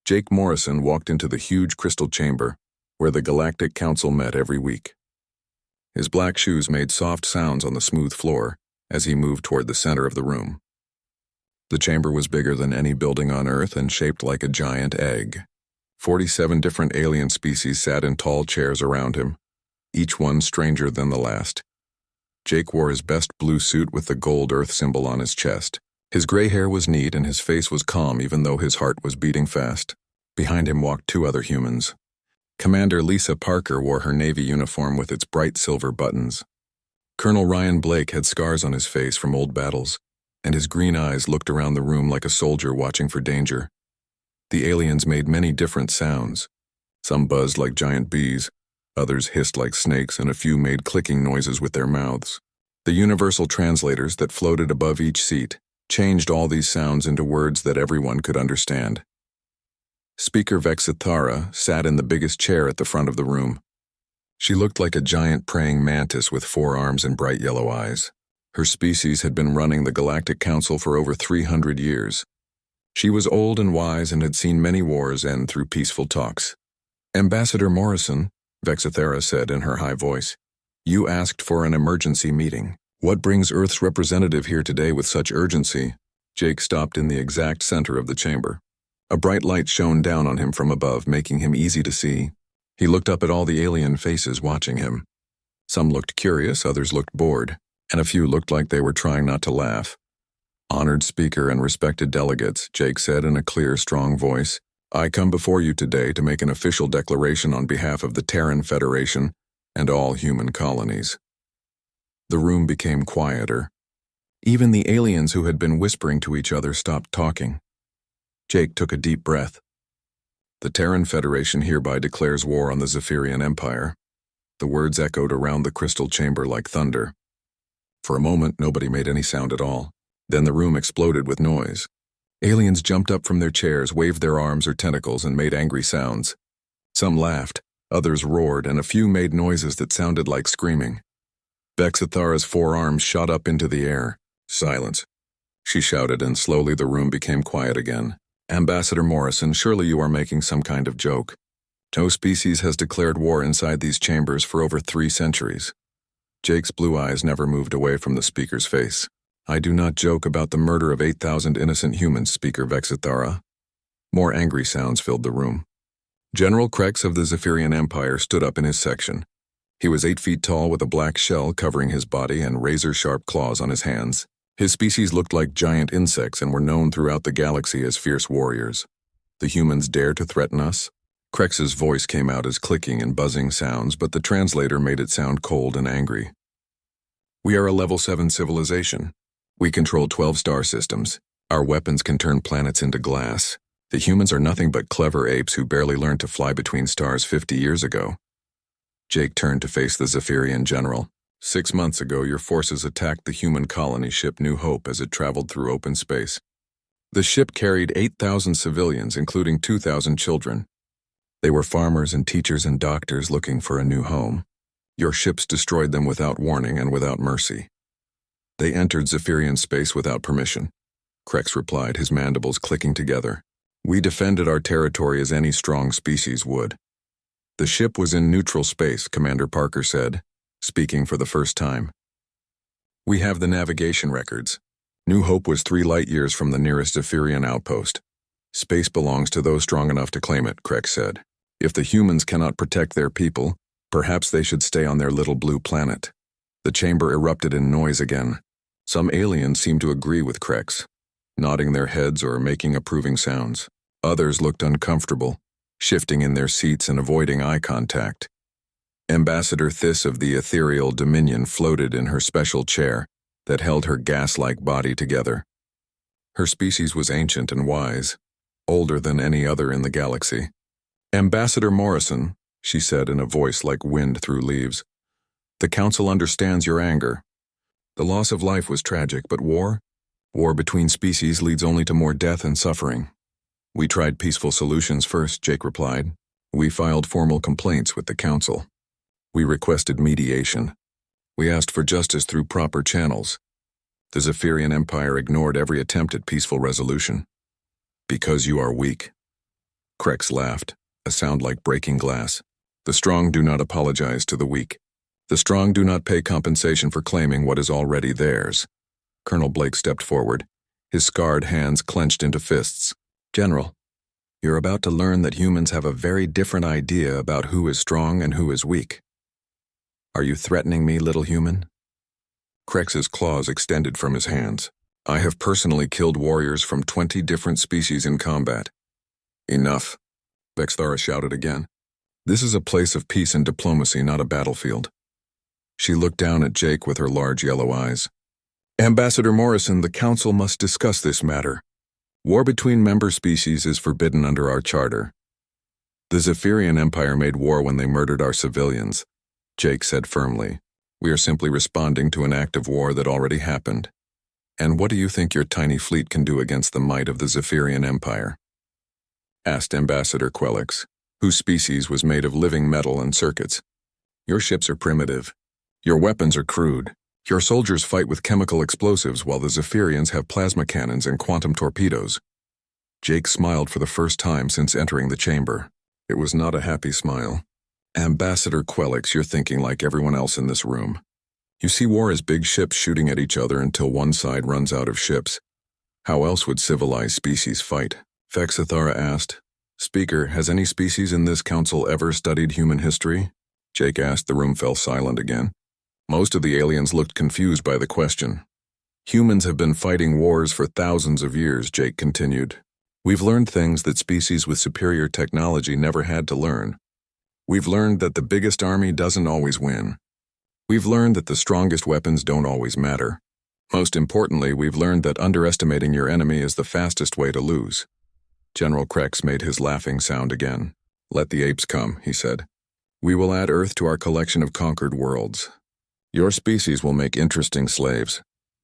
Jake Morrison walked into the huge crystal chamber where the Galactic Council met every week. His black shoes made soft sounds on the smooth floor as he moved toward the center of the room. The chamber was bigger than any building on Earth and shaped like a giant egg. 47 different alien species sat in tall chairs around him, each one stranger than the last. Jake wore his best blue suit with the gold Earth symbol on his chest. His gray hair was neat and his face was calm even though his heart was beating fast. Behind him walked two other humans. Commander Lisa Parker wore her Navy uniform with its bright silver buttons. Colonel Ryan Blake had scars on his face from old battles, and his green eyes looked around the room like a soldier watching for danger. The aliens made many different sounds. Some buzzed like giant bees, others hissed like snakes, and a few made clicking noises with their mouths. The universal translators that floated above each seat changed all these sounds into words that everyone could understand. Speaker Vexithara sat in the biggest chair at the front of the room. She looked like a giant praying mantis with 4 arms and bright yellow eyes. Her species had been running the Galactic Council for over 300 years. She was old and wise and had seen many wars end through peaceful talks. Ambassador Morrison, Vexithara said in her high voice, "You asked for an emergency meeting. What brings Earth's representative here today with such urgency?" Jake stopped in the exact center of the chamber. A bright light shone down on him from above, making him easy to see. He looked up at all the alien faces watching him. Some looked curious, others looked bored, and a few looked like they were trying not to laugh. "Honored speaker and respected delegates," Jake said in a clear, strong voice, "I come before you today to make an official declaration on behalf of the Terran Federation and all human colonies." The room became quieter. Even the aliens who had been whispering to each other stopped talking. Jake took a deep breath. "The Terran Federation hereby declares war on the Zephyrian Empire." The words echoed around the crystal chamber like thunder. For a moment, nobody made any sound at all. Then the room exploded with noise. Aliens jumped up from their chairs, waved their arms or tentacles, and made angry sounds. Some laughed, others roared, and a few made noises that sounded like screaming. Vexithara's 4 arms shot up into the air. "Silence," she shouted, and slowly the room became quiet again. "Ambassador Morrison, surely you are making some kind of joke. No species has declared war inside these chambers for over 3 centuries. Jake's blue eyes never moved away from the speaker's face. "I do not joke about the murder of 8,000 innocent humans, Speaker Vexithara." More angry sounds filled the room. General Krex of the Zephyrian Empire stood up in his section. He was 8 feet tall with a black shell covering his body and razor-sharp claws on his hands. His species looked like giant insects and were known throughout the galaxy as fierce warriors. "The humans dare to threaten us?" Krex's voice came out as clicking and buzzing sounds, but the translator made it sound cold and angry. "We are a level 7 civilization. We control 12 star systems. Our weapons can turn planets into glass. The humans are nothing but clever apes who barely learned to fly between stars 50 years ago." Jake turned to face the Zephyrian general. "6 months ago, your forces attacked the human colony ship New Hope as it traveled through open space. The ship carried 8,000 civilians, including 2,000 children. They were farmers and teachers and doctors looking for a new home. Your ships destroyed them without warning and without mercy. They entered Zephyrian space without permission," Krex replied, his mandibles clicking together. "We defended our territory as any strong species would." "The ship was in neutral space," Commander Parker said, speaking for the first time. "We have the navigation records. New Hope was 3 light years from the nearest Zephyrian outpost. Space belongs to those strong enough to claim it," Krex said. "If the humans cannot protect their people, perhaps they should stay on their little blue planet." The chamber erupted in noise again. Some aliens seemed to agree with Krex, nodding their heads or making approving sounds. Others looked uncomfortable, shifting in their seats and avoiding eye contact. Ambassador Thys of the Ethereal Dominion floated in her special chair that held her gas-like body together. Her species was ancient and wise, older than any other in the galaxy. "Ambassador Morrison," she said in a voice like wind through leaves, "the Council understands your anger. The loss of life was tragic, but war between species leads only to more death and suffering. We tried peaceful solutions first," Jake replied. "We filed formal complaints with the Council. We requested mediation. We asked for justice through proper channels. The Zephyrian Empire ignored every attempt at peaceful resolution. Because you are weak." Krex laughed, a sound like breaking glass. The strong do not apologize to the weak. The strong do not pay compensation for claiming what is already theirs. Colonel Blake stepped forward, his scarred hands clenched into fists. General, you're about to learn that humans have a very different idea about who is strong and who is weak. Are you threatening me, little human? Krex's claws extended from his hands. I have personally killed warriors from 20 different species in combat. Enough, Vexthara shouted again. This is a place of peace and diplomacy, not a battlefield. She looked down at Jake with her large yellow eyes. Ambassador Morrison, the Council must discuss this matter. War between member species is forbidden under our charter. The Zephyrian Empire made war when they murdered our civilians, Jake said firmly. We are simply responding to an act of war that already happened. And what do you think your tiny fleet can do against the might of the Zephyrian Empire? Asked Ambassador Quelix, whose species was made of living metal and circuits. Your ships are primitive. Your weapons are crude. Your soldiers fight with chemical explosives while the Zephyrians have plasma cannons and quantum torpedoes. Jake smiled for the first time since entering the chamber. It was not a happy smile. Ambassador Quelix, you're thinking like everyone else in this room. You see war as big ships shooting at each other until one side runs out of ships. How else would civilized species fight? Vexthara asked. Speaker, has any species in this council ever studied human history? Jake asked. The room fell silent again. Most of the aliens looked confused by the question. Humans have been fighting wars for thousands of years, Jake continued. We've learned things that species with superior technology never had to learn. We've learned that the biggest army doesn't always win. We've learned that the strongest weapons don't always matter. Most importantly, we've learned that underestimating your enemy is the fastest way to lose. General Krex made his laughing sound again. Let the apes come, he said. We will add Earth to our collection of conquered worlds. Your species will make interesting slaves.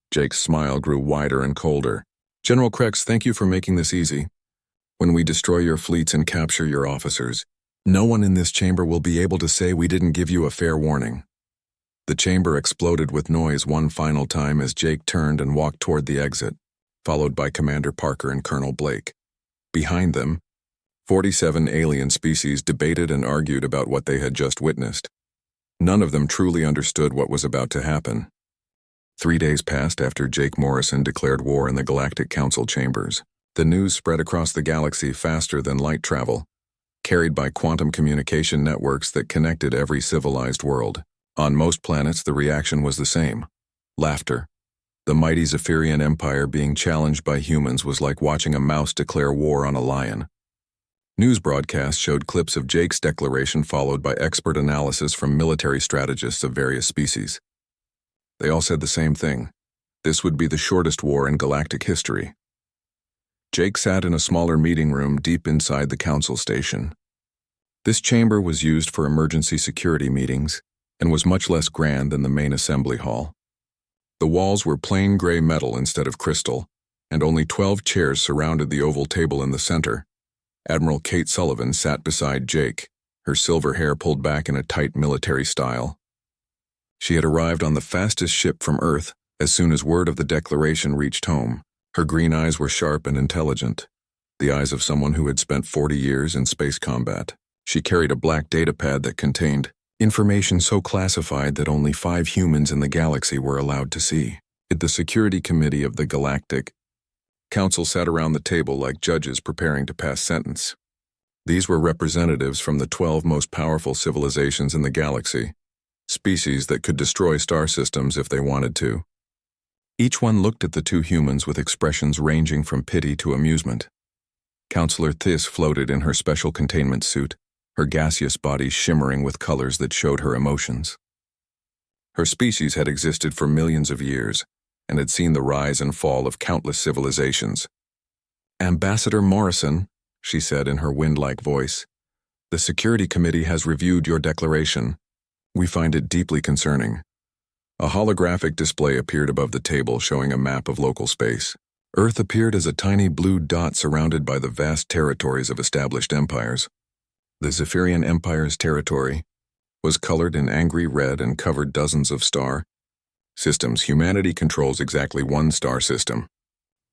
Jake's smile grew wider and colder. General Krex, thank you for making this easy. When we destroy your fleets and capture your officers, no one in this chamber will be able to say we didn't give you a fair warning. The chamber exploded with noise one final time as Jake turned and walked toward the exit, followed by Commander Parker and Colonel Blake. Behind them, 47 alien species debated and argued about what they had just witnessed. None of them truly understood what was about to happen. 3 days passed after Jake Morrison declared war in the Galactic Council chambers. The news spread across the galaxy faster than light travel, carried by quantum communication networks that connected every civilized world. On most planets, the reaction was the same. Laughter. The mighty Zephyrian Empire being challenged by humans was like watching a mouse declare war on a lion. News broadcasts showed clips of Jake's declaration followed by expert analysis from military strategists of various species. They all said the same thing. This would be the shortest war in galactic history. Jake sat in a smaller meeting room deep inside the council station. This chamber was used for emergency security meetings and was much less grand than the main assembly hall. The walls were plain gray metal instead of crystal, and only 12 chairs surrounded the oval table in the center. Admiral Kate Sullivan sat beside Jake, her silver hair pulled back in a tight military style. She had arrived on the fastest ship from Earth as soon as word of the declaration reached home. Her green eyes were sharp and intelligent, the eyes of someone who had spent 40 years in space combat. She carried a black datapad that contained information so classified that only 5 humans in the galaxy were allowed to see. The Security Committee of the Galactic Council sat around the table like judges preparing to pass sentence. These were representatives from the 12 most powerful civilizations in the galaxy, species that could destroy star systems if they wanted to. Each one looked at the 2 humans with expressions ranging from pity to amusement. Counselor Thys floated in her special containment suit, her gaseous body shimmering with colors that showed her emotions. Her species had existed for millions of years and had seen the rise and fall of countless civilizations. Ambassador Morrison, she said in her wind-like voice, the Security Committee has reviewed your declaration. We find it deeply concerning. A holographic display appeared above the table showing a map of local space. Earth appeared as a tiny blue dot surrounded by the vast territories of established empires. The Zephyrian Empire's territory was colored in angry red and covered dozens of star systems. Humanity controls exactly 1 star system,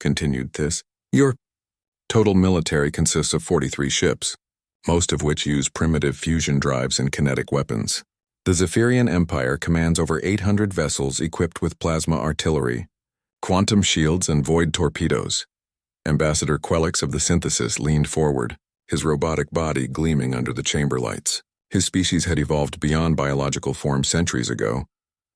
continued Thys. Your Total military consists of 43 ships, most of which use primitive fusion drives and kinetic weapons. The Zephyrian Empire commands over 800 vessels equipped with plasma artillery, quantum shields, and void torpedoes. Ambassador Quelix of the Synthesis leaned forward, his robotic body gleaming under the chamber lights. His species had evolved beyond biological form centuries ago,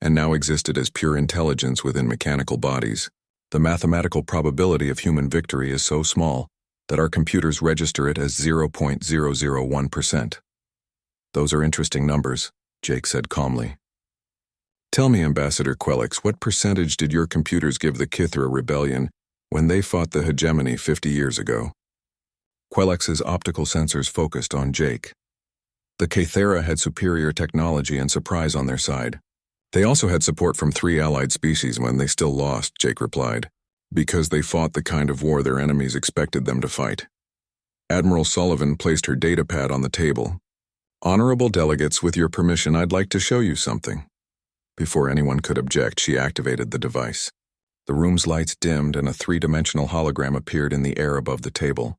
and now existed as pure intelligence within mechanical bodies. The mathematical probability of human victory is so small that our computers register it as 0.001%. Those are interesting numbers, Jake said calmly. Tell me, Ambassador Quelix, what percentage did your computers give the Kithra rebellion when they fought the hegemony 50 years ago? Quelix's optical sensors focused on Jake. The Kithra had superior technology and surprise on their side. They also had support from 3 allied species when they still lost, Jake replied, because they fought the kind of war their enemies expected them to fight. Admiral Sullivan placed her datapad on the table. Honorable delegates, with your permission, I'd like to show you something. Before anyone could object, she activated the device. The room's lights dimmed and a 3-dimensional hologram appeared in the air above the table.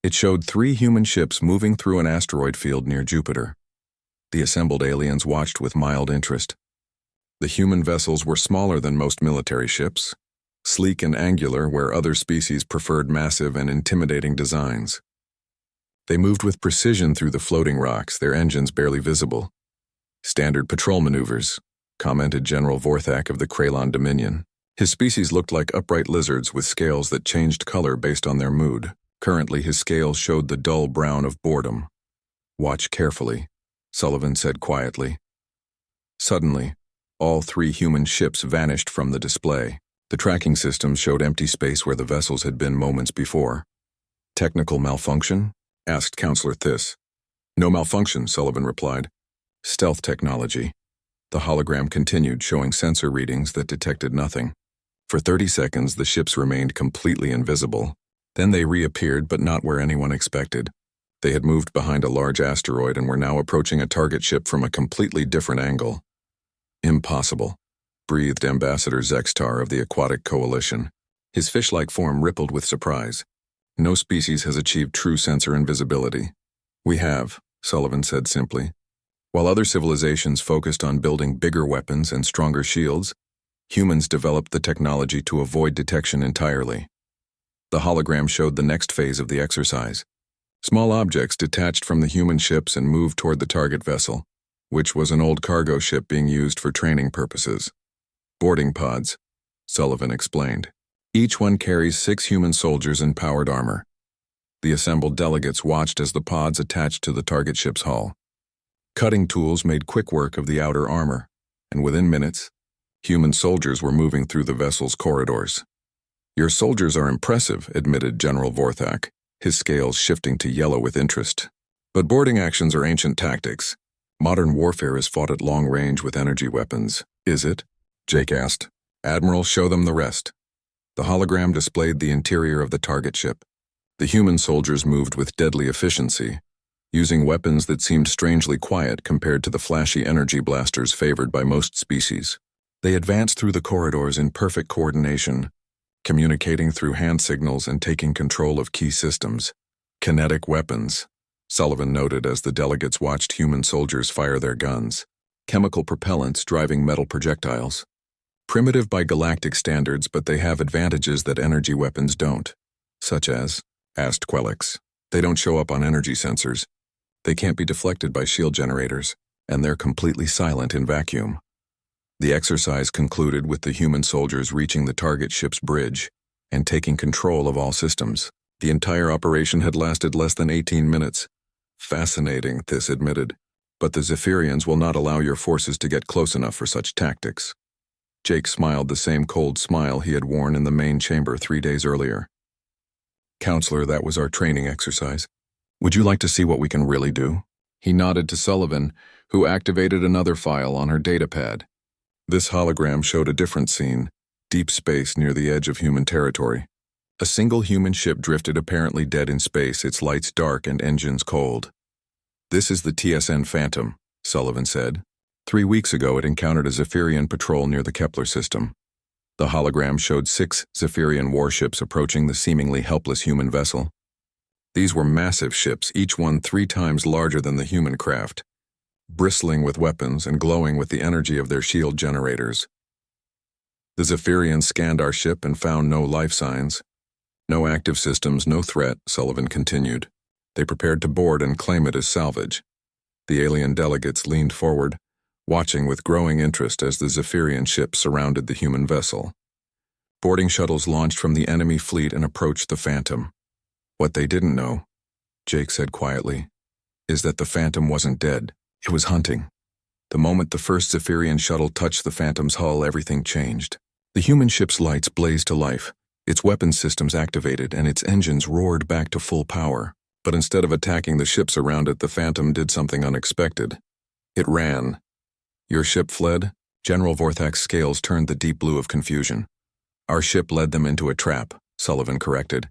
It showed 3 human ships moving through an asteroid field near Jupiter. The assembled aliens watched with mild interest. The human vessels were smaller than most military ships, sleek and angular where other species preferred massive and intimidating designs. They moved with precision through the floating rocks, their engines barely visible. Standard patrol maneuvers, commented General Vorthak of the Kralon Dominion. His species looked like upright lizards with scales that changed color based on their mood. Currently, his scales showed the dull brown of boredom. Watch carefully, Sullivan said quietly. Suddenly, all 3 human ships vanished from the display. The tracking systems showed empty space where the vessels had been moments before. Technical malfunction? Asked Counselor Thiss. No malfunction, Sullivan replied. Stealth technology. The hologram continued, showing sensor readings that detected nothing. For 30 seconds, the ships remained completely invisible. Then they reappeared, but not where anyone expected. They had moved behind a large asteroid and were now approaching a target ship from a completely different angle. Impossible, breathed Ambassador Zextar of the Aquatic Coalition. His fish-like form rippled with surprise. No species has achieved true sensor invisibility. We have, Sullivan said simply. While other civilizations focused on building bigger weapons and stronger shields, humans developed the technology to avoid detection entirely. The hologram showed the next phase of the exercise. Small objects detached from the human ships and moved toward the target vessel, which was an old cargo ship being used for training purposes. Boarding pods, Sullivan explained. Each one carries 6 human soldiers in powered armor. The assembled delegates watched as the pods attached to the target ship's hull. Cutting tools made quick work of the outer armor, and within minutes, human soldiers were moving through the vessel's corridors. Your soldiers are impressive, admitted General Vorthak, his scales shifting to yellow with interest. But boarding actions are ancient tactics. Modern warfare is fought at long range with energy weapons. Is it? Jake asked. Admiral, show them the rest. The hologram displayed the interior of the target ship. The human soldiers moved with deadly efficiency, using weapons that seemed strangely quiet compared to the flashy energy blasters favored by most species. They advanced through the corridors in perfect coordination, communicating through hand signals and taking control of key systems. Kinetic weapons, Sullivan noted as the delegates watched human soldiers fire their guns. Chemical propellants driving metal projectiles. Primitive by galactic standards, but they have advantages that energy weapons don't. Such as? Asked Quelix. They don't show up on energy sensors. They can't be deflected by shield generators, and they're completely silent in vacuum. The exercise concluded with the human soldiers reaching the target ship's bridge and taking control of all systems. The entire operation had lasted less than 18 minutes. Fascinating, Thiss admitted, but the Zephyrians will not allow your forces to get close enough for such tactics. Jake smiled the same cold smile he had worn in the main chamber 3 days earlier. Counselor, that was our training exercise. Would you like to see what we can really do? He nodded to Sullivan, who activated another file on her datapad. This hologram showed a different scene, deep space near the edge of human territory. A single human ship drifted apparently dead in space, its lights dark and engines cold. This is the TSN Phantom, Sullivan said. 3 weeks ago it encountered a Zephyrian patrol near the Kepler system. The hologram showed 6 Zephyrian warships approaching the seemingly helpless human vessel. These were massive ships, each one 3 times larger than the human craft, bristling with weapons and glowing with the energy of their shield generators. The Zephyrians scanned our ship and found no life signs. No active systems, no threat, Sullivan continued. They prepared to board and claim it as salvage. The alien delegates leaned forward, watching with growing interest as the Zephyrian ship surrounded the human vessel. Boarding shuttles launched from the enemy fleet and approached the Phantom. What they didn't know, Jake said quietly, is that the Phantom wasn't dead. It was hunting. The moment the first Zephyrian shuttle touched the Phantom's hull, everything changed. The human ship's lights blazed to life, its weapon systems activated, and its engines roared back to full power. But instead of attacking the ships around it, the Phantom did something unexpected. It ran. Your ship fled? General Vorthak's scales turned the deep blue of confusion. Our ship led them into a trap, Sullivan corrected.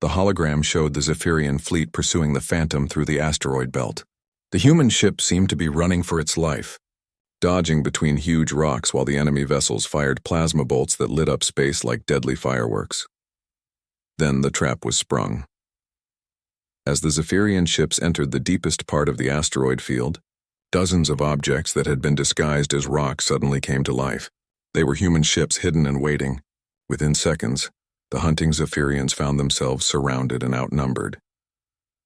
The hologram showed the Zephyrian fleet pursuing the Phantom through the asteroid belt. The human ship seemed to be running for its life, dodging between huge rocks while the enemy vessels fired plasma bolts that lit up space like deadly fireworks. Then the trap was sprung. As the Zephyrian ships entered the deepest part of the asteroid field, dozens of objects that had been disguised as rocks suddenly came to life. They were human ships hidden and waiting. Within seconds, the hunting Zephyrians found themselves surrounded and outnumbered.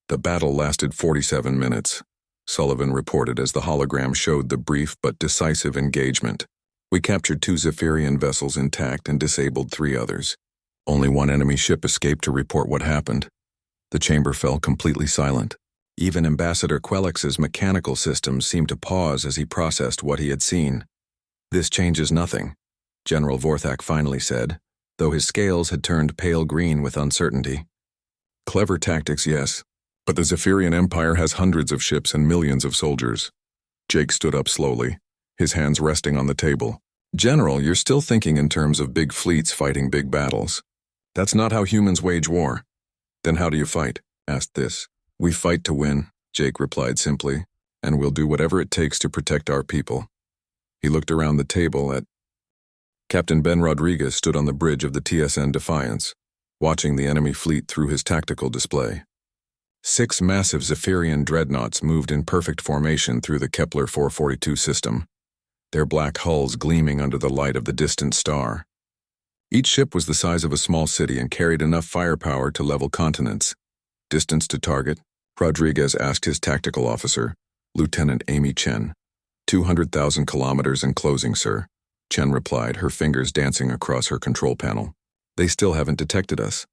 The battle lasted 47 minutes, Sullivan reported as the hologram showed the brief but decisive engagement. We captured 2 Zephyrian vessels intact and disabled 3 others. Only 1 enemy ship escaped to report what happened. The chamber fell completely silent. Even Ambassador Quellix's mechanical systems seemed to pause as he processed what he had seen. "This changes nothing," General Vorthak finally said, though his scales had turned pale green with uncertainty. "Clever tactics, yes, but the Zephyrian Empire has hundreds of ships and millions of soldiers." Jake stood up slowly, his hands resting on the table. "General, you're still thinking in terms of big fleets fighting big battles. That's not how humans wage war." "Then how do you fight?" asked this. "We fight to win," Jake replied simply, "and we'll do whatever it takes to protect our people." He looked around the table at Captain Ben Rodriguez stood on the bridge of the TSN Defiance, watching the enemy fleet through his tactical display. 6 massive Zephyrian dreadnoughts moved in perfect formation through the Kepler 442 system, their black hulls gleaming under the light of the distant star. Each ship was the size of a small city and carried enough firepower to level continents. "Distance to target?" Rodriguez asked his tactical officer, Lieutenant Amy Chen. 200,000 kilometers and closing, sir," Chen replied, her fingers dancing across her control panel. "They still haven't detected us."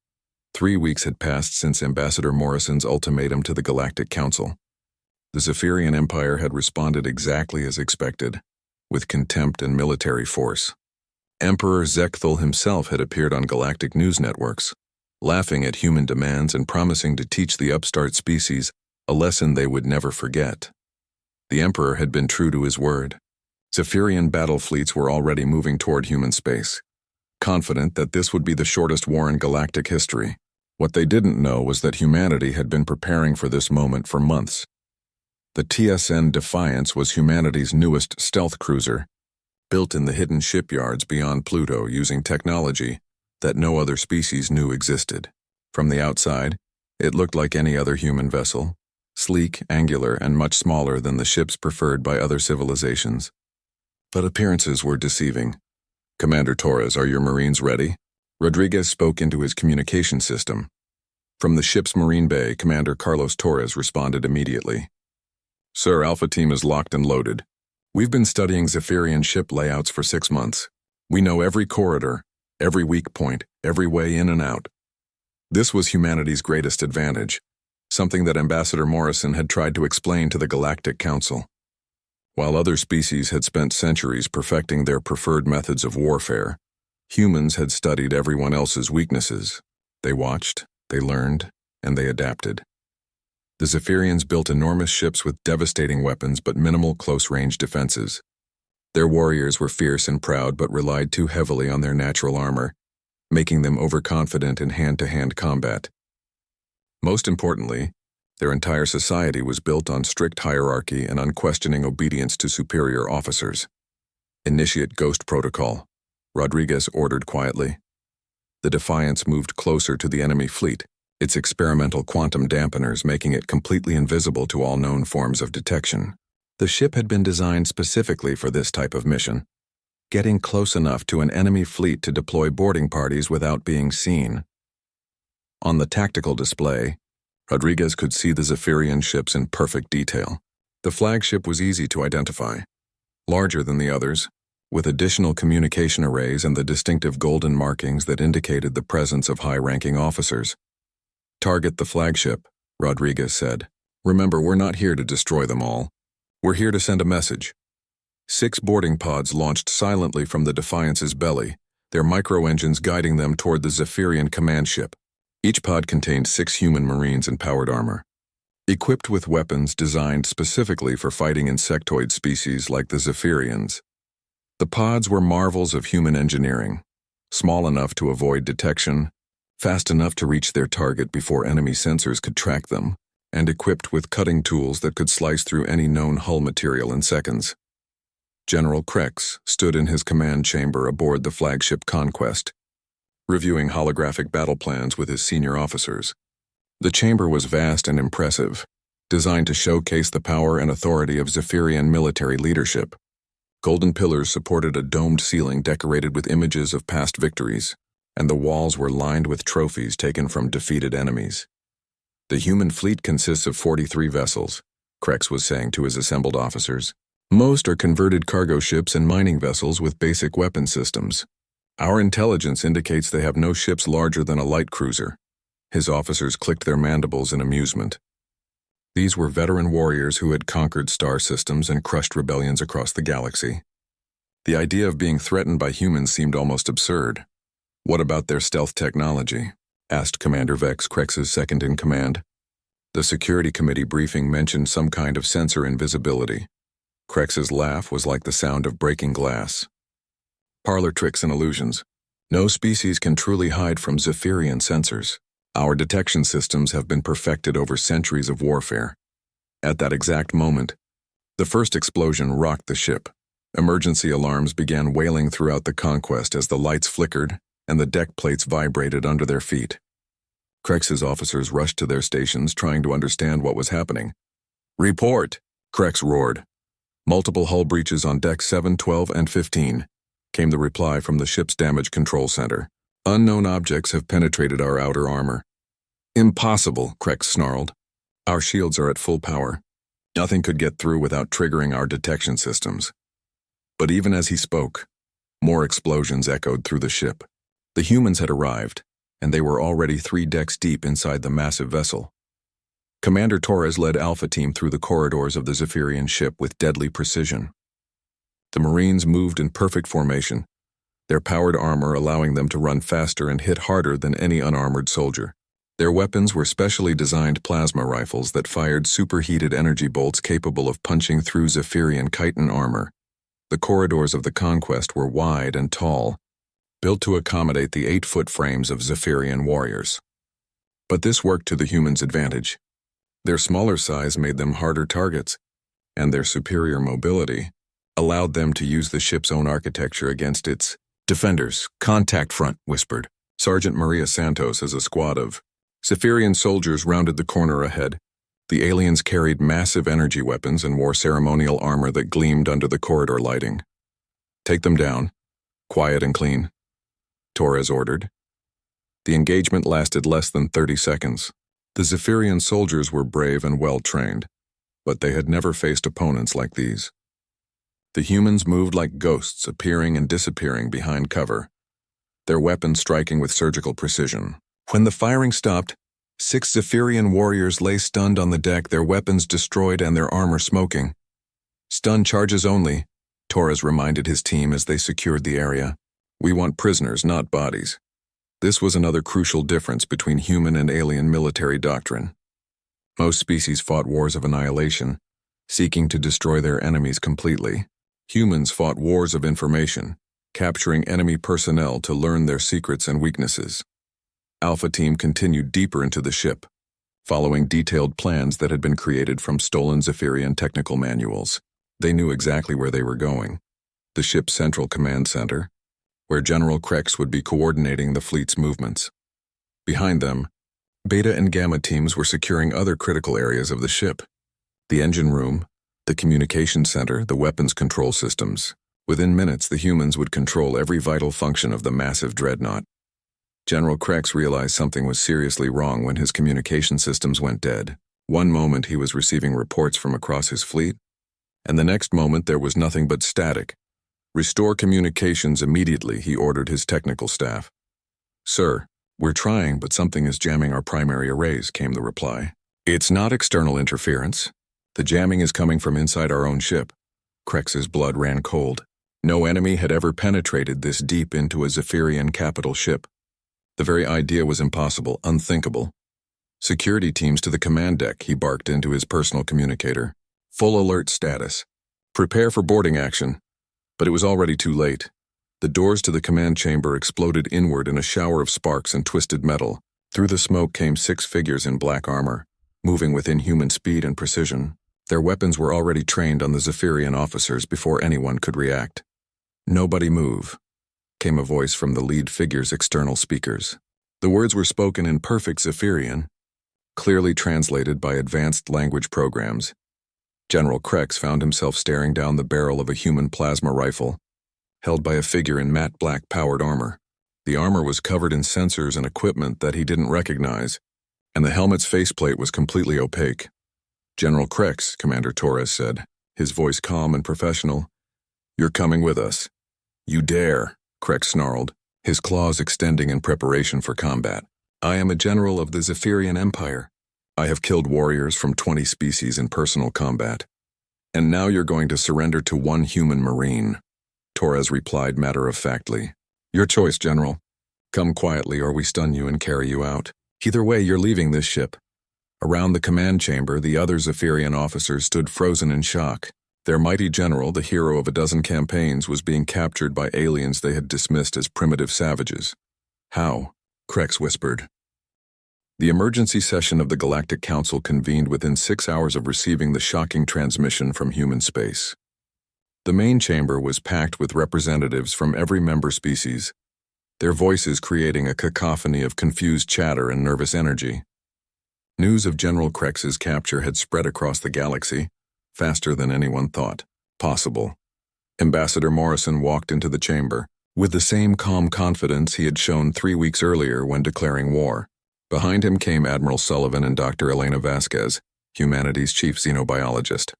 3 weeks had passed since Ambassador Morrison's ultimatum to the Galactic Council. The Zephyrian Empire had responded exactly as expected, with contempt and military force. Emperor Zekthul himself had appeared on galactic news networks, laughing at human demands and promising to teach the upstart species a lesson they would never forget. The Emperor had been true to his word. Zephyrian battle fleets were already moving toward human space, confident that this would be the shortest war in galactic history. What they didn't know was that humanity had been preparing for this moment for months. The TSN Defiance was humanity's newest stealth cruiser, built in the hidden shipyards beyond Pluto using technology that no other species knew existed. From the outside, it looked like any other human vessel, sleek, angular, and much smaller than the ships preferred by other civilizations. But appearances were deceiving. "Commander Torres, are your Marines ready?" Rodriguez spoke into his communication system. From the ship's Marine Bay, Commander Carlos Torres responded immediately. "Sir, Alpha Team is locked and loaded. We've been studying Zephyrian ship layouts for 6 months. We know every corridor, every weak point, every way in and out." This was humanity's greatest advantage, something that Ambassador Morrison had tried to explain to the Galactic Council. While other species had spent centuries perfecting their preferred methods of warfare, humans had studied everyone else's weaknesses. They watched, they learned, and they adapted. The Zephyrians built enormous ships with devastating weapons but minimal close-range defenses. Their warriors were fierce and proud but relied too heavily on their natural armor, making them overconfident in hand-to-hand combat. Most importantly, their entire society was built on strict hierarchy and unquestioning obedience to superior officers. Initiate Ghost Protocol, Rodriguez ordered quietly. The Defiance moved closer to the enemy fleet, its experimental quantum dampeners making it completely invisible to all known forms of detection. The ship had been designed specifically for this type of mission, getting close enough to an enemy fleet to deploy boarding parties without being seen. On the tactical display, Rodriguez could see the Zephyrian ships in perfect detail. The flagship was easy to identify, larger than the others, with additional communication arrays and the distinctive golden markings that indicated the presence of high-ranking officers. "Target the flagship," Rodriguez said. "Remember, we're not here to destroy them all. We're here to send a message." 6 boarding pods launched silently from the Defiance's belly, their micro-engines guiding them toward the Zephyrian command ship. Each pod contained 6 human Marines in powered armor, equipped with weapons designed specifically for fighting insectoid species like the Zephyrians. The pods were marvels of human engineering, small enough to avoid detection, fast enough to reach their target before enemy sensors could track them, and equipped with cutting tools that could slice through any known hull material in seconds. General Krex stood in his command chamber aboard the flagship Conquest, reviewing holographic battle plans with his senior officers. The chamber was vast and impressive, designed to showcase the power and authority of Zephyrian military leadership. Golden pillars supported a domed ceiling decorated with images of past victories, and the walls were lined with trophies taken from defeated enemies. "The human fleet consists of 43 vessels," Krex was saying to his assembled officers. "Most are converted cargo ships and mining vessels with basic weapon systems. Our intelligence indicates they have no ships larger than a light cruiser." His officers clicked their mandibles in amusement. These were veteran warriors who had conquered star systems and crushed rebellions across the galaxy. The idea of being threatened by humans seemed almost absurd. "What about their stealth technology?" asked Commander Vex, Krex's second-in-command. The security committee briefing mentioned some kind of sensor invisibility. Krex's laugh was like the sound of breaking glass. "Parlor tricks and illusions. No species can truly hide from Zephyrian sensors. Our detection systems have been perfected over centuries of warfare." At that exact moment, the first explosion rocked the ship. Emergency alarms began wailing throughout the Conquest as the lights flickered and the deck plates vibrated under their feet. Krex's officers rushed to their stations trying to understand what was happening. "Report!" Krex roared. "Multiple hull breaches on decks 7, 12, and 15, came the reply from the ship's damage control center. "Unknown objects have penetrated our outer armor." "Impossible," Krex snarled. "Our shields are at full power. Nothing could get through without triggering our detection systems." But even as he spoke, more explosions echoed through the ship. The humans had arrived, and they were already 3 decks deep inside the massive vessel. Commander Torres led Alpha Team through the corridors of the Zephyrian ship with deadly precision. The Marines moved in perfect formation, their powered armor allowing them to run faster and hit harder than any unarmored soldier. Their weapons were specially designed plasma rifles that fired superheated energy bolts capable of punching through Zephyrian chitin armor. The corridors of the Conquest were wide and tall, built to accommodate the 8-foot frames of Zephyrian warriors. But this worked to the humans' advantage. Their smaller size made them harder targets, and their superior mobility allowed them to use the ship's own architecture against its defenders. "Contact front," whispered Sergeant Maria Santos as a squad of Zephyrian soldiers rounded the corner ahead. The aliens carried massive energy weapons and wore ceremonial armor that gleamed under the corridor lighting. "Take them down. Quiet and clean," Torres ordered. The engagement lasted less than 30 seconds. The Zephyrian soldiers were brave and well-trained, but they had never faced opponents like these. The humans moved like ghosts, appearing and disappearing behind cover, their weapons striking with surgical precision. When the firing stopped, 6 Zephyrian warriors lay stunned on the deck, their weapons destroyed and their armor smoking. "Stun charges only," Torres reminded his team as they secured the area. "We want prisoners, not bodies." This was another crucial difference between human and alien military doctrine. Most species fought wars of annihilation, seeking to destroy their enemies completely. Humans fought wars of information, capturing enemy personnel to learn their secrets and weaknesses. Alpha Team continued deeper into the ship, following detailed plans that had been created from stolen Zephyrian technical manuals. They knew exactly where they were going: the ship's central command center, where General Krex would be coordinating the fleet's movements. Behind them, Beta and Gamma teams were securing other critical areas of the ship: the engine room, the communication center, the weapons control systems. Within minutes, the humans would control every vital function of the massive dreadnought. General Krex realized something was seriously wrong when his communication systems went dead. One moment he was receiving reports from across his fleet, and the next moment there was nothing but static. "Restore communications immediately," he ordered his technical staff. "Sir, we're trying, but something is jamming our primary arrays," came the reply. "It's not external interference. The jamming is coming from inside our own ship." Krex's blood ran cold. No enemy had ever penetrated this deep into a Zephyrian capital ship. The very idea was impossible, unthinkable. "Security teams to the command deck," he barked into his personal communicator. "Full alert status. Prepare for boarding action." But it was already too late. The doors to the command chamber exploded inward in a shower of sparks and twisted metal. Through the smoke came 6 figures in black armor, moving with inhuman speed and precision. Their weapons were already trained on the Zephyrian officers before anyone could react. "Nobody move," came a voice from the lead figure's external speakers. The words were spoken in perfect Zephyrian, clearly translated by advanced language programs. General Krex found himself staring down the barrel of a human plasma rifle, held by a figure in matte black powered armor. The armor was covered in sensors and equipment that he didn't recognize, and the helmet's faceplate was completely opaque. "General Krex," Commander Torres said, his voice calm and professional. "You're coming with us." "You dare," Krex snarled, his claws extending in preparation for combat. "I am a general of the Zephyrian Empire. I have killed warriors from 20 species in personal combat. And now you're going to surrender to one human marine," Torres replied matter-of-factly. "Your choice, General. Come quietly or we stun you and carry you out. Either way, you're leaving this ship." Around the command chamber, the other Zephyrian officers stood frozen in shock. Their mighty general, the hero of a dozen campaigns, was being captured by aliens they had dismissed as primitive savages. "How?" Krex whispered. The emergency session of the Galactic Council convened within 6 hours of receiving the shocking transmission from human space. The main chamber was packed with representatives from every member species, their voices creating a cacophony of confused chatter and nervous energy. News of General Krex's capture had spread across the galaxy, faster than anyone thought possible. Ambassador Morrison walked into the chamber, with the same calm confidence he had shown 3 weeks earlier when declaring war. Behind him came Admiral Sullivan and Dr. Elena Vasquez, humanity's chief xenobiologist.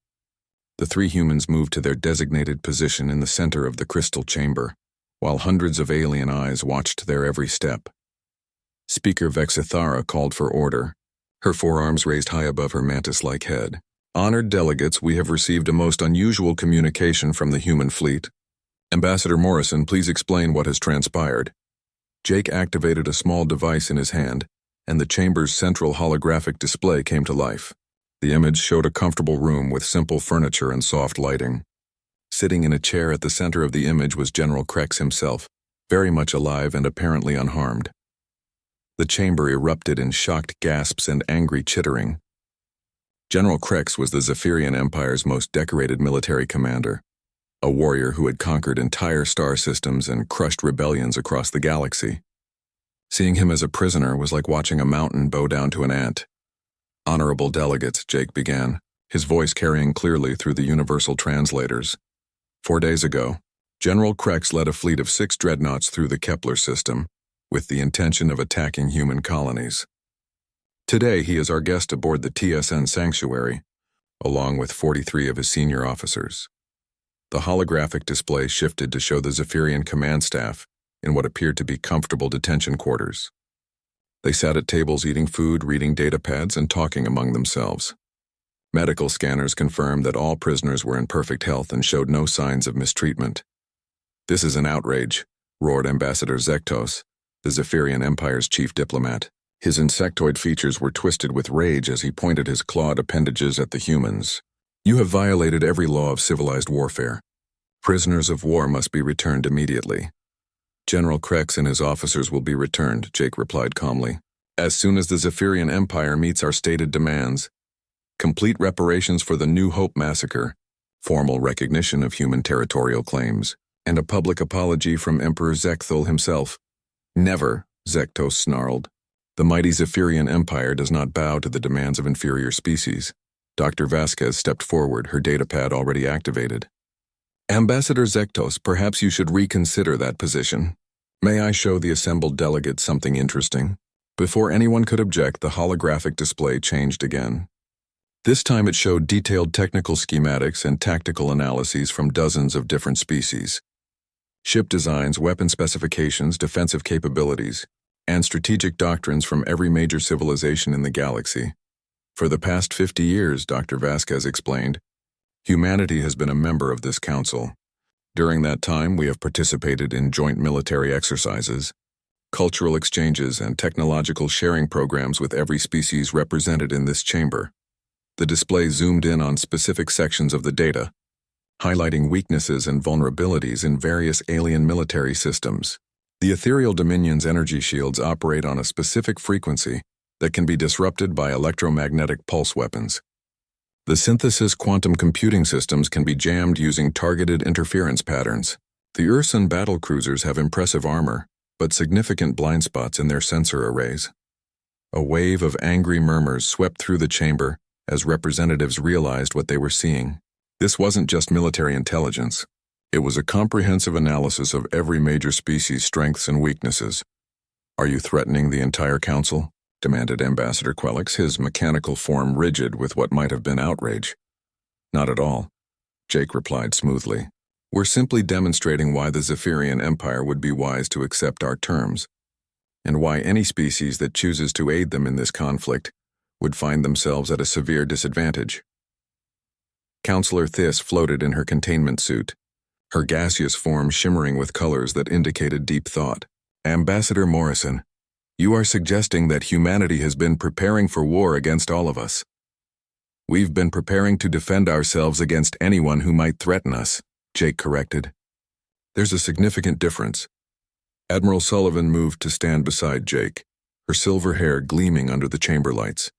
The 3 humans moved to their designated position in the center of the crystal chamber, while hundreds of alien eyes watched their every step. Speaker Vexithara called for order, her forearms raised high above her mantis-like head. "Honored delegates, we have received a most unusual communication from the human fleet. Ambassador Morrison, please explain what has transpired." Jake activated a small device in his hand, and the chamber's central holographic display came to life. The image showed a comfortable room with simple furniture and soft lighting. Sitting in a chair at the center of the image was General Krex himself, very much alive and apparently unharmed. The chamber erupted in shocked gasps and angry chittering. General Krex was the Zephyrian Empire's most decorated military commander, a warrior who had conquered entire star systems and crushed rebellions across the galaxy. Seeing him as a prisoner was like watching a mountain bow down to an ant. "Honorable delegates," Jake began, his voice carrying clearly through the universal translators. 4 days ago, General Krex led a fleet of 6 dreadnoughts through the Kepler system, with the intention of attacking human colonies. Today, he is our guest aboard the TSN Sanctuary, along with 43 of his senior officers. The holographic display shifted to show the Zephyrian command staff in what appeared to be comfortable detention quarters. They sat at tables eating food, reading datapads, and talking among themselves. Medical scanners confirmed that all prisoners were in perfect health and showed no signs of mistreatment. "This is an outrage," roared Ambassador Zektos, the Zephyrian Empire's chief diplomat. His insectoid features were twisted with rage as he pointed his clawed appendages at the humans. "You have violated every law of civilized warfare. Prisoners of war must be returned immediately." "General Krex and his officers will be returned," Jake replied calmly, "as soon as the Zephyrian Empire meets our stated demands. Complete reparations for the New Hope massacre, formal recognition of human territorial claims, and a public apology from Emperor Zekthul himself. Never, Zektos snarled. The mighty Zephyrian Empire does not bow to the demands of inferior species. Dr. Vasquez stepped forward, her datapad already activated. Ambassador Zektos, perhaps you should reconsider that position. May I show the assembled delegates something interesting? Before anyone could object, the holographic display changed again. This time it showed detailed technical schematics and tactical analyses from dozens of different species. Ship designs, weapon specifications, defensive capabilities, and strategic doctrines from every major civilization in the galaxy. For the past 50 years, Dr. Vasquez explained, humanity has been a member of this council. During that time, we have participated in joint military exercises, cultural exchanges, and technological sharing programs with every species represented in this chamber. The display zoomed in on specific sections of the data, highlighting weaknesses and vulnerabilities in various alien military systems. The ethereal dominion's energy shields operate on a specific frequency that can be disrupted by electromagnetic pulse weapons. The synthesis quantum computing systems can be jammed using targeted interference patterns. The Ursan battlecruisers have impressive armor, but significant blind spots in their sensor arrays. A wave of angry murmurs swept through the chamber as representatives realized what they were seeing. This wasn't just military intelligence. It was a comprehensive analysis of every major species' strengths and weaknesses. Are you threatening the entire council? Demanded Ambassador Quelix, his mechanical form rigid with what might have been outrage. Not at all, Jake replied smoothly. We're simply demonstrating why the Zephyrian Empire would be wise to accept our terms, and why any species that chooses to aid them in this conflict would find themselves at a severe disadvantage. Counselor Thys floated in her containment suit, her gaseous form shimmering with colors that indicated deep thought. Ambassador Morrison, you are suggesting that humanity has been preparing for war against all of us. We've been preparing to defend ourselves against anyone who might threaten us, Jake corrected. There's a significant difference. Admiral Sullivan moved to stand beside Jake, her silver hair gleaming under the chamber lights.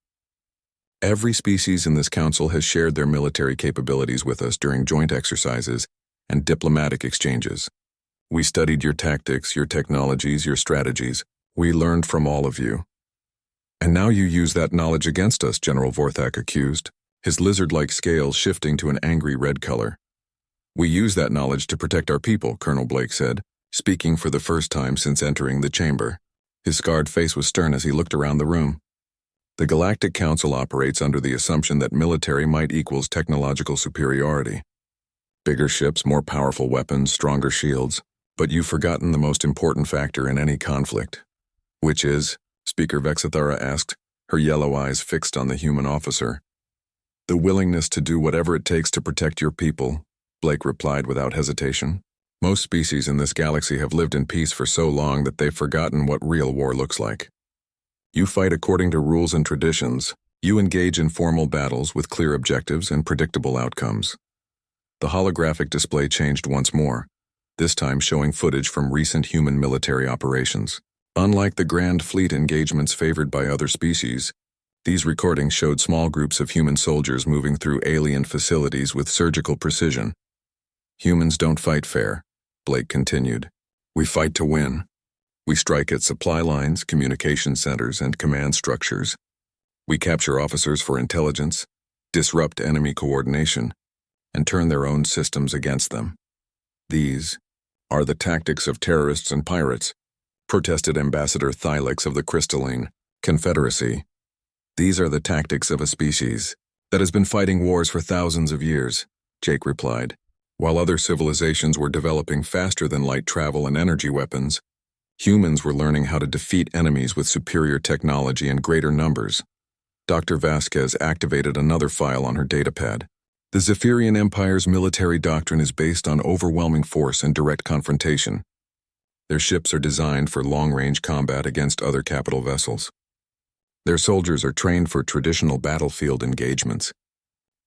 Every species in this council has shared their military capabilities with us during joint exercises and diplomatic exchanges. We studied your tactics, your technologies, your strategies. We learned from all of you. And now you use that knowledge against us, General Vorthak accused, his lizard-like scales shifting to an angry red color. We use that knowledge to protect our people, Colonel Blake said, speaking for the first time since entering the chamber. His scarred face was stern as he looked around the room. The Galactic Council operates under the assumption that military might equals technological superiority. Bigger ships, more powerful weapons, stronger shields. But you've forgotten the most important factor in any conflict. Which is, Speaker Vexithara asked, her yellow eyes fixed on the human officer. The willingness to do whatever it takes to protect your people, Blake replied without hesitation. Most species in this galaxy have lived in peace for so long that they've forgotten what real war looks like. You fight according to rules and traditions. You engage in formal battles with clear objectives and predictable outcomes. The holographic display changed once more, this time showing footage from recent human military operations. Unlike the Grand Fleet engagements favored by other species, these recordings showed small groups of human soldiers moving through alien facilities with surgical precision. Humans don't fight fair, Blake continued. We fight to win. We strike at supply lines, communication centers, and command structures. We capture officers for intelligence, disrupt enemy coordination, and turn their own systems against them. These are the tactics of terrorists and pirates, protested Ambassador Thylix of the Crystalline Confederacy. These are the tactics of a species that has been fighting wars for thousands of years, Jake replied. While other civilizations were developing faster than light travel and energy weapons, humans were learning how to defeat enemies with superior technology and greater numbers. Dr. Vasquez activated another file on her datapad. The Zephyrian Empire's military doctrine is based on overwhelming force and direct confrontation. Their ships are designed for long-range combat against other capital vessels. Their soldiers are trained for traditional battlefield engagements.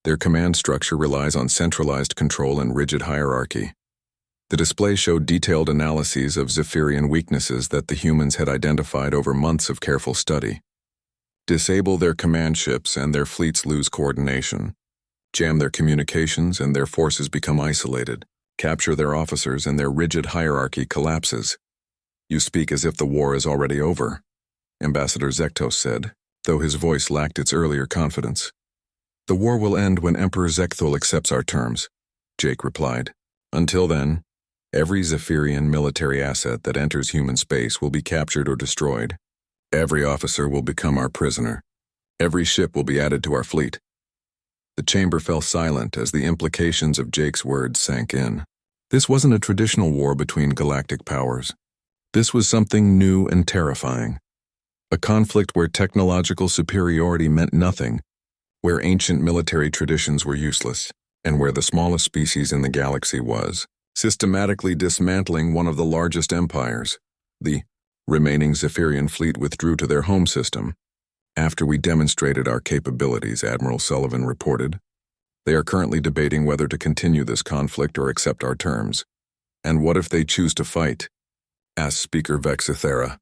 Their command structure relies on centralized control and rigid hierarchy. The display showed detailed analyses of Zephyrian weaknesses that the humans had identified over months of careful study. Disable their command ships and their fleets lose coordination. Jam their communications and their forces become isolated. Capture their officers and their rigid hierarchy collapses. You speak as if the war is already over, Ambassador Zektos said, though his voice lacked its earlier confidence. The war will end when Emperor Zekthul accepts our terms, Jake replied. Until then, every Zephyrian military asset that enters human space will be captured or destroyed. Every officer will become our prisoner. Every ship will be added to our fleet. The chamber fell silent as the implications of Jake's words sank in. This wasn't a traditional war between galactic powers. This was something new and terrifying. A conflict where technological superiority meant nothing, where ancient military traditions were useless, and where the smallest species in the galaxy was systematically dismantling one of the largest empires. The remaining Zephyrian fleet withdrew to their home system. After we demonstrated our capabilities, Admiral Sullivan reported. They are currently debating whether to continue this conflict or accept our terms. And what if they choose to fight? Asked Speaker Vexithera.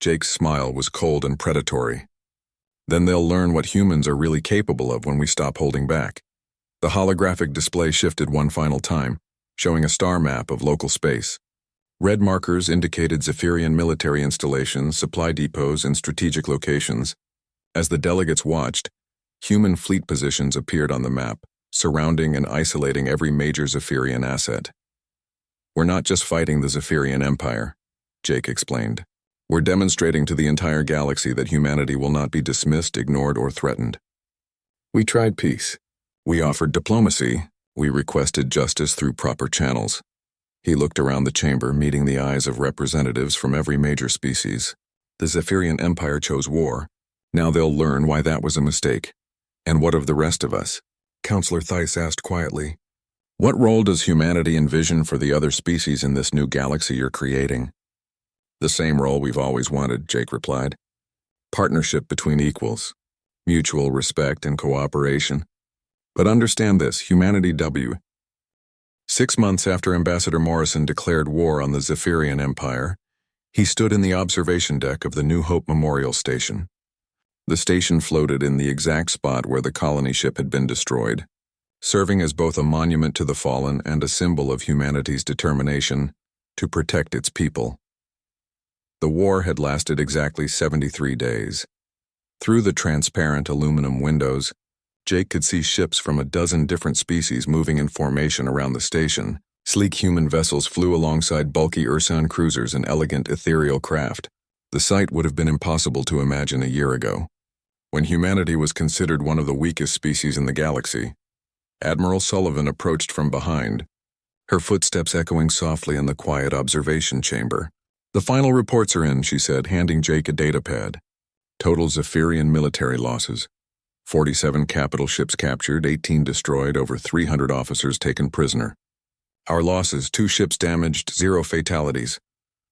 Jake's smile was cold and predatory. Then they'll learn what humans are really capable of when we stop holding back. The holographic display shifted one final time, showing a star map of local space. Red markers indicated Zephyrian military installations, supply depots, and strategic locations. As the delegates watched, human fleet positions appeared on the map, surrounding and isolating every major Zephyrian asset. We're not just fighting the Zephyrian Empire, Jake explained. We're demonstrating to the entire galaxy that humanity will not be dismissed, ignored, or threatened. We tried peace. We offered diplomacy. We requested justice through proper channels. He looked around the chamber, meeting the eyes of representatives from every major species. The Zephyrian Empire chose war. Now they'll learn why that was a mistake. And what of the rest of us? Counselor Theiss asked quietly. What role does humanity envision for the other species in this new galaxy you're creating? The same role we've always wanted, Jake replied. Partnership between equals. Mutual respect and cooperation. But understand this, humanity 6 months after Ambassador Morrison declared war on the Zephyrian Empire, he stood in the observation deck of the New Hope Memorial Station. The station floated in the exact spot where the colony ship had been destroyed, serving as both a monument to the fallen and a symbol of humanity's determination to protect its people. The war had lasted exactly 73 days. Through the transparent aluminum windows, Jake could see ships from a dozen different species moving in formation around the station. Sleek human vessels flew alongside bulky Ursan cruisers and elegant ethereal craft. The sight would have been impossible to imagine a year ago, when humanity was considered one of the weakest species in the galaxy. Admiral Sullivan approached from behind, her footsteps echoing softly in the quiet observation chamber. The final reports are in, she said, handing Jake a datapad. Total Zephyrian military losses. 47 capital ships captured, 18 destroyed, over 300 officers taken prisoner. Our losses, 2 ships damaged, 0 fatalities.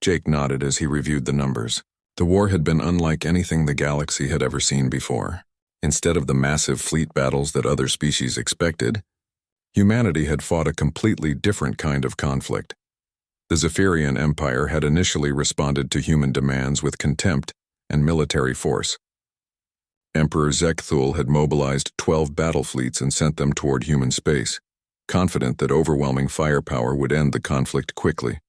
Jake nodded as he reviewed the numbers. The war had been unlike anything the galaxy had ever seen before. Instead of the massive fleet battles that other species expected, humanity had fought a completely different kind of conflict. The Zephyrian Empire had initially responded to human demands with contempt and military force. Emperor Zekthul had mobilized 12 battle fleets and sent them toward human space, confident that overwhelming firepower would end the conflict quickly.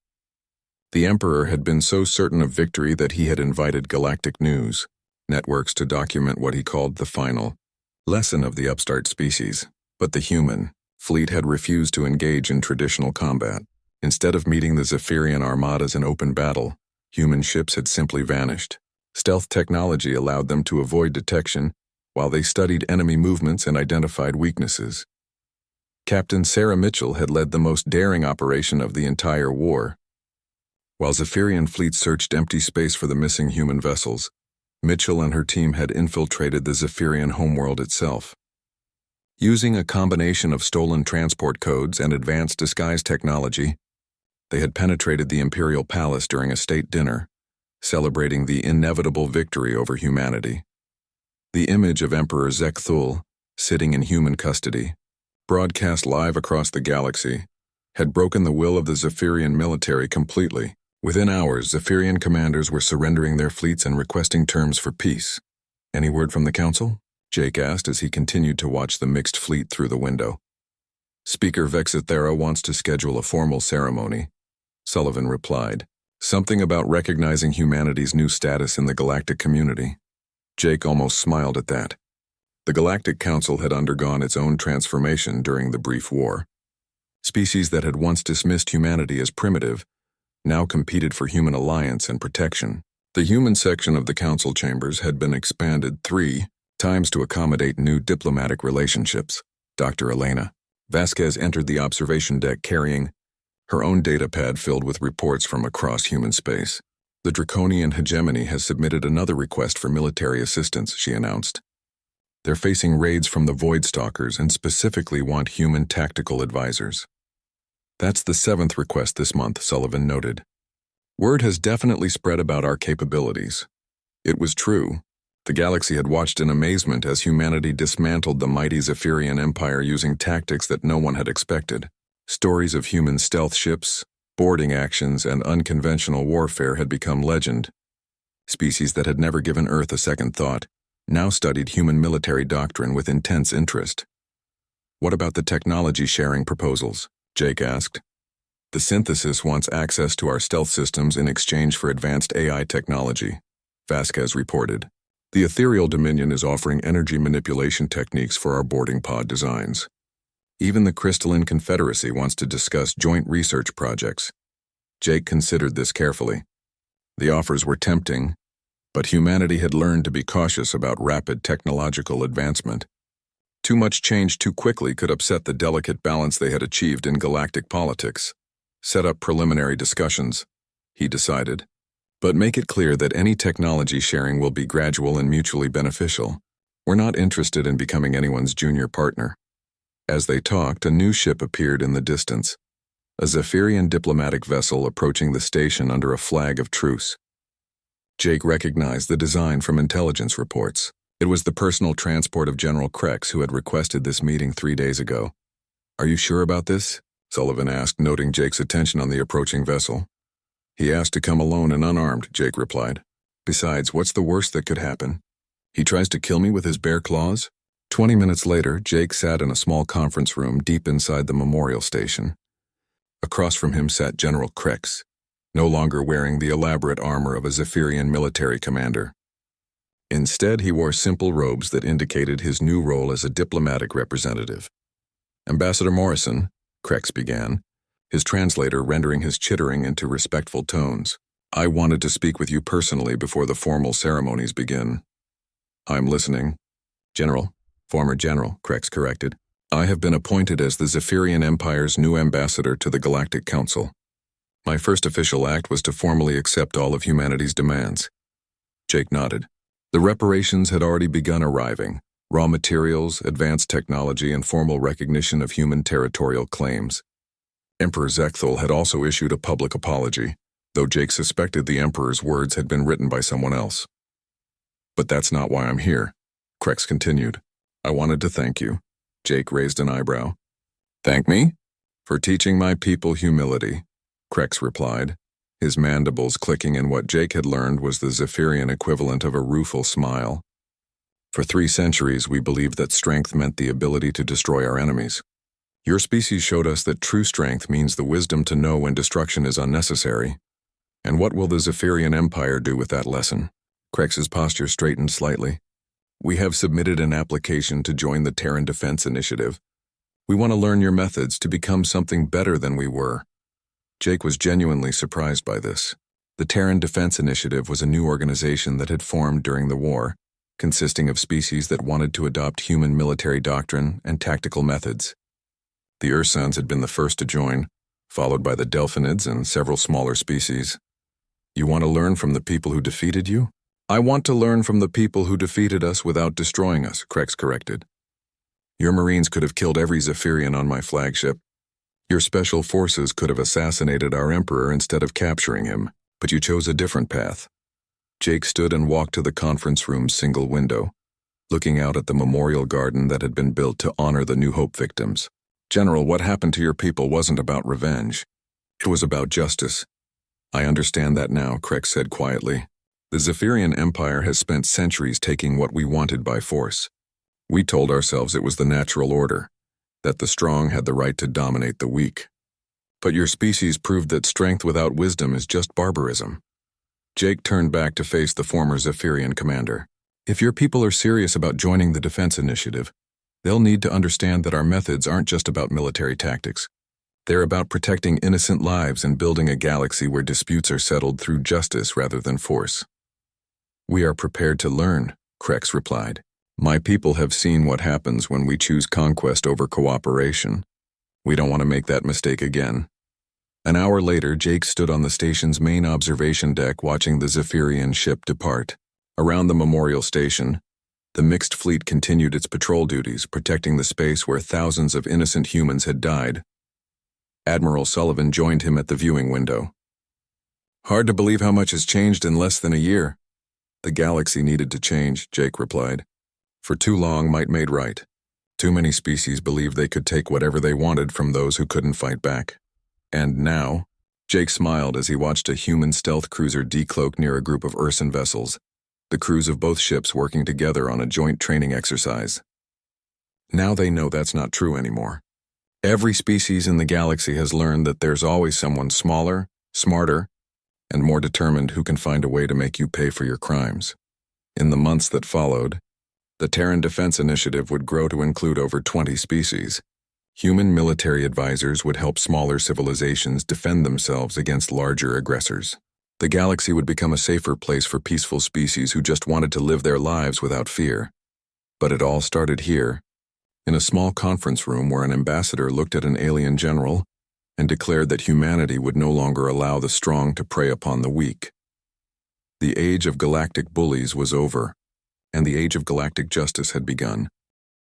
The Emperor had been so certain of victory that he had invited galactic news networks to document what he called the final lesson of the upstart species, but the human fleet had refused to engage in traditional combat. Instead of meeting the Zephyrian armadas in open battle, human ships had simply vanished. Stealth technology allowed them to avoid detection while they studied enemy movements and identified weaknesses. Captain Sarah Mitchell had led the most daring operation of the entire war. While Zephyrian fleets searched empty space for the missing human vessels, Mitchell and her team had infiltrated the Zephyrian homeworld itself. Using a combination of stolen transport codes and advanced disguise technology, they had penetrated the Imperial Palace during a state dinner, celebrating the inevitable victory over humanity. The image of Emperor Zekthul, sitting in human custody, broadcast live across the galaxy, had broken the will of the Zephyrian military completely. Within hours, Zephyrian commanders were surrendering their fleets and requesting terms for peace. Any word from the council? Jake asked as he continued to watch the mixed fleet through the window. Speaker Vexithera wants to schedule a formal ceremony, Sullivan replied. Something about recognizing humanity's new status in the galactic community. Jake almost smiled at that. The Galactic Council had undergone its own transformation during the brief war. Species that had once dismissed humanity as primitive now competed for human alliance and protection. The human section of the council chambers had been expanded 3 times to accommodate new diplomatic relationships. Dr. Elena Vasquez entered the observation deck carrying her own datapad filled with reports from across human space. The Draconian hegemony has submitted another request for military assistance, she announced. They're facing raids from the Void Stalkers and specifically want human tactical advisors. That's the 7th request this month, Sullivan noted. Word has definitely spread about our capabilities. It was true. The galaxy had watched in amazement as humanity dismantled the mighty Zephyrian Empire using tactics that no one had expected. Stories of human stealth ships, boarding actions, and unconventional warfare had become legend. Species that had never given Earth a second thought now studied human military doctrine with intense interest. What about the technology sharing proposals? Jake asked. The Synthesis wants access to our stealth systems in exchange for advanced AI technology, Vasquez reported. The Ethereal Dominion is offering energy manipulation techniques for our boarding pod designs. Even the Crystalline Confederacy wants to discuss joint research projects. Jake considered this carefully. The offers were tempting, but humanity had learned to be cautious about rapid technological advancement. Too much change too quickly could upset the delicate balance they had achieved in galactic politics. Set up preliminary discussions, he decided, but make it clear that any technology sharing will be gradual and mutually beneficial. We're not interested in becoming anyone's junior partner. As they talked, a new ship appeared in the distance, a Zephyrian diplomatic vessel approaching the station under a flag of truce. Jake recognized the design from intelligence reports. It was the personal transport of General Krex who had requested this meeting 3 days ago. Are you sure about this? Sullivan asked, noting Jake's attention on the approaching vessel. He asked to come alone and unarmed, Jake replied. Besides, what's the worst that could happen? He tries to kill me with his bare claws? 20 minutes later, Jake sat in a small conference room deep inside the memorial station. Across from him sat General Krex, no longer wearing the elaborate armor of a Zephyrian military commander. Instead, he wore simple robes that indicated his new role as a diplomatic representative. Ambassador Morrison, Krex began, his translator rendering his chittering into respectful tones. I wanted to speak with you personally before the formal ceremonies begin. I'm listening. General, former General, Krex corrected. I have been appointed as the Zephyrian Empire's new ambassador to the Galactic Council. My first official act was to formally accept all of humanity's demands. Jake nodded. The reparations had already begun arriving. Raw materials, advanced technology, and formal recognition of human territorial claims. Emperor Zekthal had also issued a public apology, though Jake suspected the Emperor's words had been written by someone else. But that's not why I'm here, Krex continued. I wanted to thank you. Jake raised an eyebrow. Thank me? For teaching my people humility, Krex replied, his mandibles clicking in what Jake had learned was the Zephyrian equivalent of a rueful smile. For 3 centuries, we believed that strength meant the ability to destroy our enemies. Your species showed us that true strength means the wisdom to know when destruction is unnecessary. And what will the Zephyrian Empire do with that lesson? Krex's posture straightened slightly. We have submitted an application to join the Terran Defense Initiative. We want to learn your methods to become something better than we were. Jake was genuinely surprised by this. The Terran Defense Initiative was a new organization that had formed during the war, consisting of species that wanted to adopt human military doctrine and tactical methods. The Ursans had been the first to join, followed by the Delphinids and several smaller species. You want to learn from the people who defeated you? I want to learn from the people who defeated us without destroying us, Krex corrected. Your Marines could have killed every Zephyrian on my flagship. Your special forces could have assassinated our Emperor instead of capturing him, but you chose a different path. Jake stood and walked to the conference room's single window, looking out at the memorial garden that had been built to honor the New Hope victims. General, what happened to your people wasn't about revenge. It was about justice. I understand that now, Krex said quietly. The Zephyrian Empire has spent centuries taking what we wanted by force. We told ourselves it was the natural order. that the strong had the right to dominate the weak. But your species proved that strength without wisdom is just barbarism. Jake turned back to face the former Zephyrian commander. If your people are serious about joining the defense initiative, they'll need to understand that our methods aren't just about military tactics. They're about protecting innocent lives and building a galaxy where disputes are settled through justice rather than force. We are prepared to learn, Krex replied. My people have seen what happens when we choose conquest over cooperation. We don't want to make that mistake again. An hour later, Jake stood on the station's main observation deck watching the Zephyrian ship depart. Around the memorial station, the mixed fleet continued its patrol duties, protecting the space where thousands of innocent humans had died. Admiral Sullivan joined him at the viewing window. Hard to believe how much has changed in less than a year. The galaxy needed to change, Jake replied. For too long, might made right. Too many species believed they could take whatever they wanted from those who couldn't fight back. And now, Jake smiled as he watched a human stealth cruiser decloak near a group of Ursan vessels, the crews of both ships working together on a joint training exercise. Now they know that's not true anymore. Every species in the galaxy has learned that there's always someone smaller, smarter, and more determined who can find a way to make you pay for your crimes. In the months that followed, the Terran Defense Initiative would grow to include over 20 species. Human military advisors would help smaller civilizations defend themselves against larger aggressors. The galaxy would become a safer place for peaceful species who just wanted to live their lives without fear. But it all started here, in a small conference room where an ambassador looked at an alien general and declared that humanity would no longer allow the strong to prey upon the weak. The age of galactic bullies was over, and the age of galactic justice had begun.